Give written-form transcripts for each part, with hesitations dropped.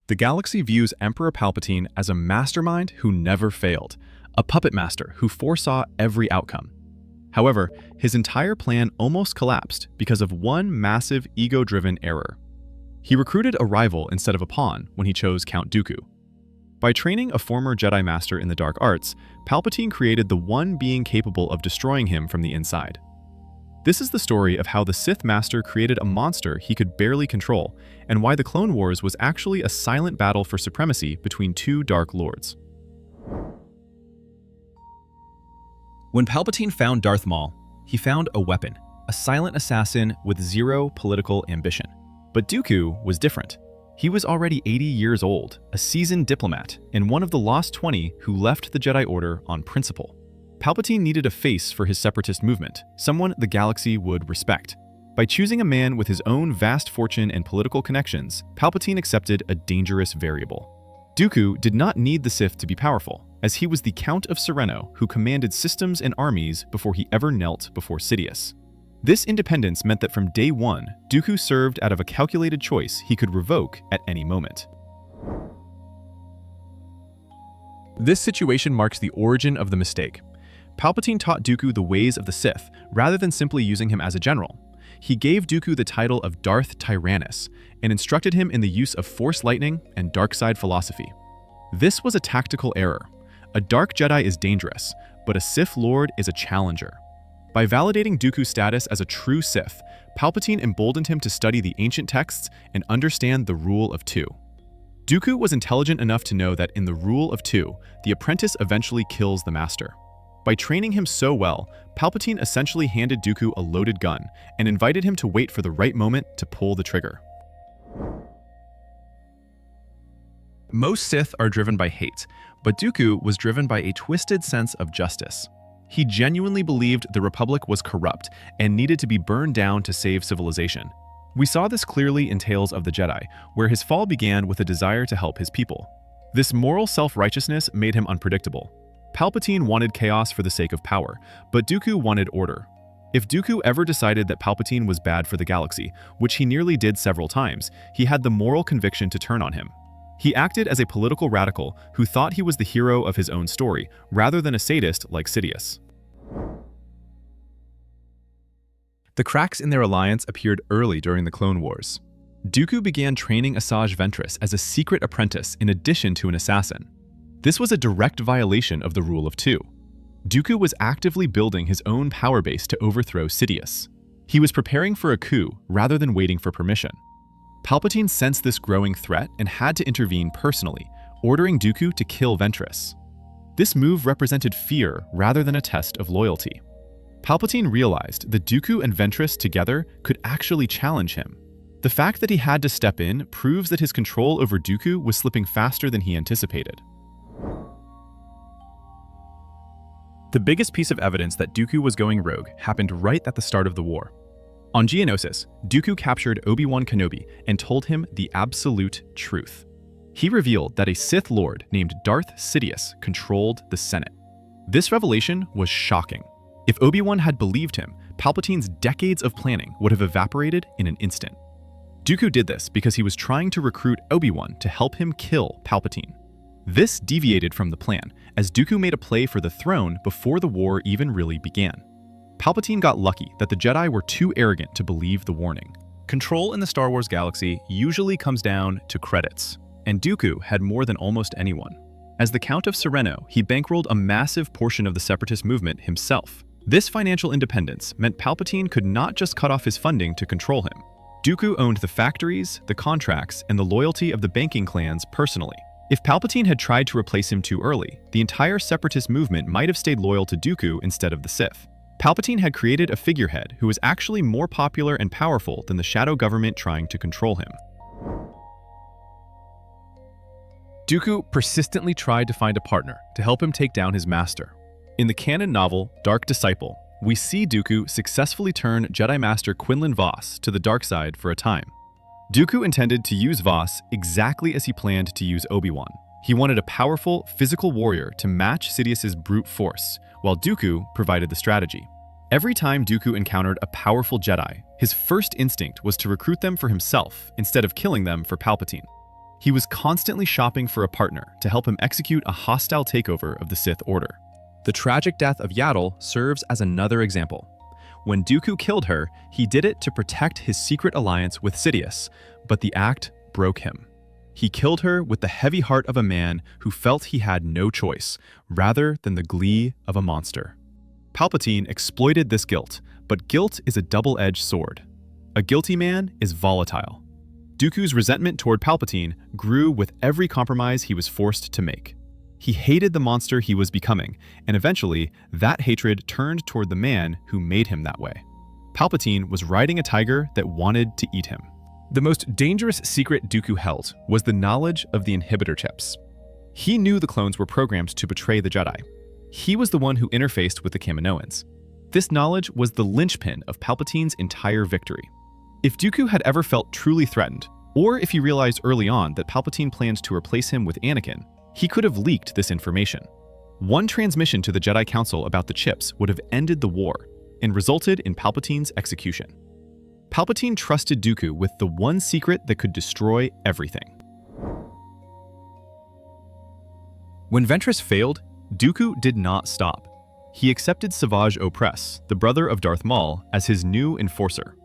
The galaxy views Emperor Palpatine as a mastermind who never failed, a puppet master who foresaw every outcome. However, his entire plan almost collapsed because of one massive ego-driven error. He recruited a rival instead of a pawn when he chose Count Dooku. By training a former Jedi Master in the dark arts, Palpatine created the one being capable of destroying him from the inside. This is the story of how the Sith Master created a monster he could barely control, and why the Clone Wars was actually a silent battle for supremacy between two Dark Lords. When Palpatine found Darth Maul, he found a weapon, a silent assassin with zero political ambition. But Dooku was different. He was already 80 years old, a seasoned diplomat, and one of the Lost 20 who left the Jedi Order on principle. Palpatine needed a face for his separatist movement, someone the galaxy would respect. By choosing a man with his own vast fortune and political connections, Palpatine accepted a dangerous variable. Dooku did not need the Sith to be powerful, as he was the Count of Serenno who commanded systems and armies before he ever knelt before Sidious. This independence meant that from day one, Dooku served out of a calculated choice he could revoke at any moment. This situation marks the origin of the mistake. Palpatine taught Dooku the ways of the Sith, rather than simply using him as a general. He gave Dooku the title of Darth Tyrannus, and instructed him in the use of Force lightning and dark side philosophy. This was a tactical error. A Dark Jedi is dangerous, but a Sith Lord is a challenger. By validating Dooku's status as a true Sith, Palpatine emboldened him to study the ancient texts and understand the rule of two. Dooku was intelligent enough to know that in the rule of two, the apprentice eventually kills the master. By training him so well, Palpatine essentially handed Dooku a loaded gun and invited him to wait for the right moment to pull the trigger. Most Sith are driven by hate, but Dooku was driven by a twisted sense of justice. He genuinely believed the Republic was corrupt and needed to be burned down to save civilization. We saw this clearly in Tales of the Jedi, where his fall began with a desire to help his people. This moral self-righteousness made him unpredictable. Palpatine wanted chaos for the sake of power, but Dooku wanted order. If Dooku ever decided that Palpatine was bad for the galaxy, which he nearly did several times, he had the moral conviction to turn on him. He acted as a political radical who thought he was the hero of his own story, rather than a sadist like Sidious. The cracks in their alliance appeared early during the Clone Wars. Dooku began training Asajj Ventress as a secret apprentice in addition to an assassin. This was a direct violation of the rule of two. Dooku was actively building his own power base to overthrow Sidious. He was preparing for a coup rather than waiting for permission. Palpatine sensed this growing threat and had to intervene personally, ordering Dooku to kill Ventress. This move represented fear rather than a test of loyalty. Palpatine realized that Dooku and Ventress together could actually challenge him. The fact that he had to step in proves that his control over Dooku was slipping faster than he anticipated. The biggest piece of evidence that Dooku was going rogue happened right at the start of the war. On Geonosis, Dooku captured Obi-Wan Kenobi and told him the absolute truth. He revealed that a Sith Lord named Darth Sidious controlled the Senate. This revelation was shocking. If Obi-Wan had believed him, Palpatine's decades of planning would have evaporated in an instant. Dooku did this because he was trying to recruit Obi-Wan to help him kill Palpatine. This deviated from the plan, as Dooku made a play for the throne before the war even really began. Palpatine got lucky that the Jedi were too arrogant to believe the warning. Control in the Star Wars galaxy usually comes down to credits, and Dooku had more than almost anyone. As the Count of Serenno, he bankrolled a massive portion of the separatist movement himself. This financial independence meant Palpatine could not just cut off his funding to control him. Dooku owned the factories, the contracts, and the loyalty of the banking clans personally. If Palpatine had tried to replace him too early, the entire separatist movement might have stayed loyal to Dooku instead of the Sith. Palpatine had created a figurehead who was actually more popular and powerful than the shadow government trying to control him. Dooku persistently tried to find a partner to help him take down his master. In the canon novel Dark Disciple, we see Dooku successfully turn Jedi Master Quinlan Vos to the dark side for a time. Dooku intended to use Vos exactly as he planned to use Obi-Wan. He wanted a powerful, physical warrior to match Sidious's brute force, while Dooku provided the strategy. Every time Dooku encountered a powerful Jedi, his first instinct was to recruit them for himself instead of killing them for Palpatine. He was constantly shopping for a partner to help him execute a hostile takeover of the Sith Order. The tragic death of Yaddle serves as another example. When Dooku killed her, he did it to protect his secret alliance with Sidious, but the act broke him. He killed her with the heavy heart of a man who felt he had no choice, rather than the glee of a monster. Palpatine exploited this guilt, but guilt is a double-edged sword. A guilty man is volatile. Dooku's resentment toward Palpatine grew with every compromise he was forced to make. He hated the monster he was becoming, and eventually, that hatred turned toward the man who made him that way. Palpatine was riding a tiger that wanted to eat him. The most dangerous secret Dooku held was the knowledge of the inhibitor chips. He knew the clones were programmed to betray the Jedi. He was the one who interfaced with the Kaminoans. This knowledge was the linchpin of Palpatine's entire victory. If Dooku had ever felt truly threatened, or if he realized early on that Palpatine planned to replace him with Anakin, he could have leaked this information. One transmission to the Jedi Council about the chips would have ended the war and resulted in Palpatine's execution. Palpatine trusted Dooku with the one secret that could destroy everything. When Ventress failed, Dooku did not stop. He accepted Asajj Ventress, the brother of Darth Maul, as his new enforcer.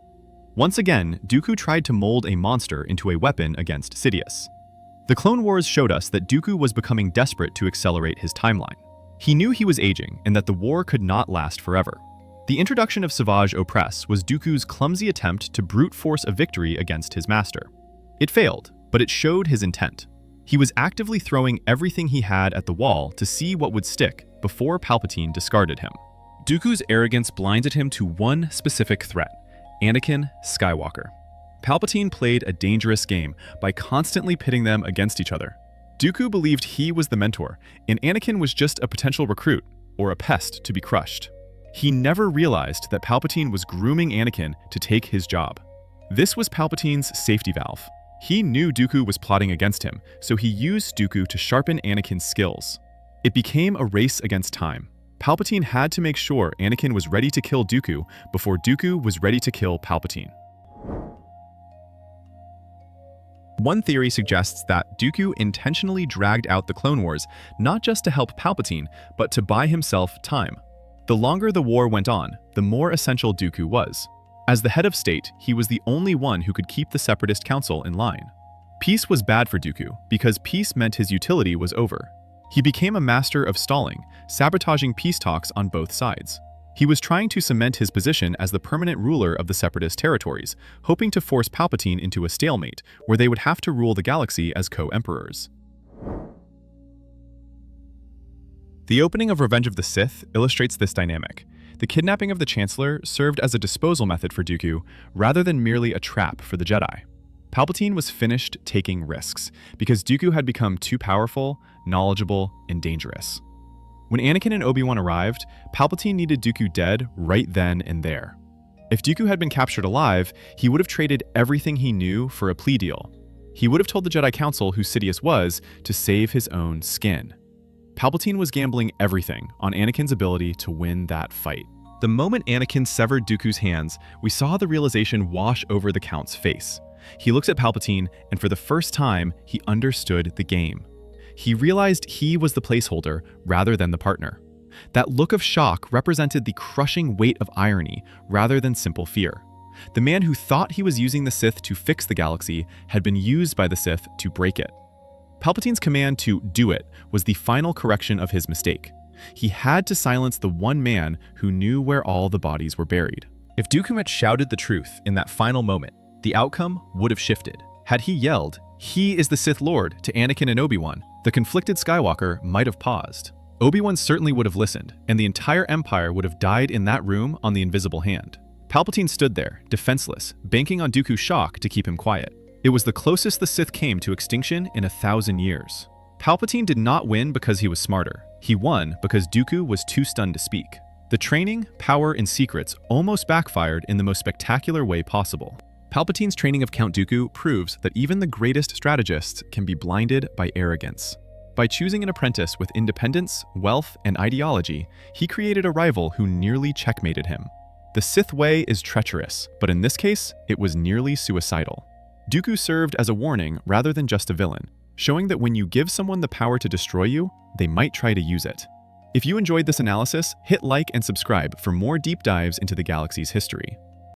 Once again, Dooku tried to mold a monster into a weapon against Sidious. The Clone Wars showed us that Dooku was becoming desperate to accelerate his timeline. He knew he was aging and that the war could not last forever. The introduction of Asajj Ventress was Dooku's clumsy attempt to brute force a victory against his master. It failed, but it showed his intent. He was actively throwing everything he had at the wall to see what would stick before Palpatine discarded him. Dooku's arrogance blinded him to one specific threat: Anakin Skywalker. Palpatine played a dangerous game by constantly pitting them against each other. Dooku believed he was the mentor, and Anakin was just a potential recruit, or a pest to be crushed. He never realized that Palpatine was grooming Anakin to take his job. This was Palpatine's safety valve. He knew Dooku was plotting against him, so he used Dooku to sharpen Anakin's skills. It became a race against time. Palpatine had to make sure Anakin was ready to kill Dooku before Dooku was ready to kill Palpatine. One theory suggests that Dooku intentionally dragged out the Clone Wars not just to help Palpatine, but to buy himself time. The longer the war went on, the more essential Dooku was. As the head of state, he was the only one who could keep the Separatist Council in line. Peace was bad for Dooku because peace meant his utility was over. He became a master of stalling, sabotaging peace talks on both sides. He was trying to cement his position as the permanent ruler of the Separatist territories, hoping to force Palpatine into a stalemate where they would have to rule the galaxy as co-emperors. The opening of Revenge of the Sith illustrates this dynamic. The kidnapping of the Chancellor served as a disposal method for Dooku, rather than merely a trap for the Jedi. Palpatine was finished taking risks, because Dooku had become too powerful, knowledgeable, and dangerous. When Anakin and Obi-Wan arrived, Palpatine needed Dooku dead right then and there. If Dooku had been captured alive, he would have traded everything he knew for a plea deal. He would have told the Jedi Council who Sidious was to save his own skin. Palpatine was gambling everything on Anakin's ability to win that fight. The moment Anakin severed Dooku's hands, we saw the realization wash over the Count's face. He looks at Palpatine, and for the first time, he understood the game. He realized he was the placeholder rather than the partner. That look of shock represented the crushing weight of irony rather than simple fear. The man who thought he was using the Sith to fix the galaxy had been used by the Sith to break it. Palpatine's command to do it was the final correction of his mistake. He had to silence the one man who knew where all the bodies were buried. If Dooku had shouted the truth in that final moment, the outcome would have shifted. Had he yelled, "He is the Sith Lord," to Anakin and Obi-Wan, the conflicted Skywalker might have paused. Obi-Wan certainly would have listened, and the entire Empire would have died in that room on the invisible hand. Palpatine stood there, defenseless, banking on Dooku's shock to keep him quiet. It was the closest the Sith came to extinction in 1,000 years. Palpatine did not win because he was smarter. He won because Dooku was too stunned to speak. The training, power, and secrets almost backfired in the most spectacular way possible. Palpatine's training of Count Dooku proves that even the greatest strategists can be blinded by arrogance. By choosing an apprentice with independence, wealth, and ideology, he created a rival who nearly checkmated him. The Sith Way is treacherous, but in this case, it was nearly suicidal. Dooku served as a warning rather than just a villain, showing that when you give someone the power to destroy you, they might try to use it. If you enjoyed this analysis, hit like and subscribe for more deep dives into the galaxy's history.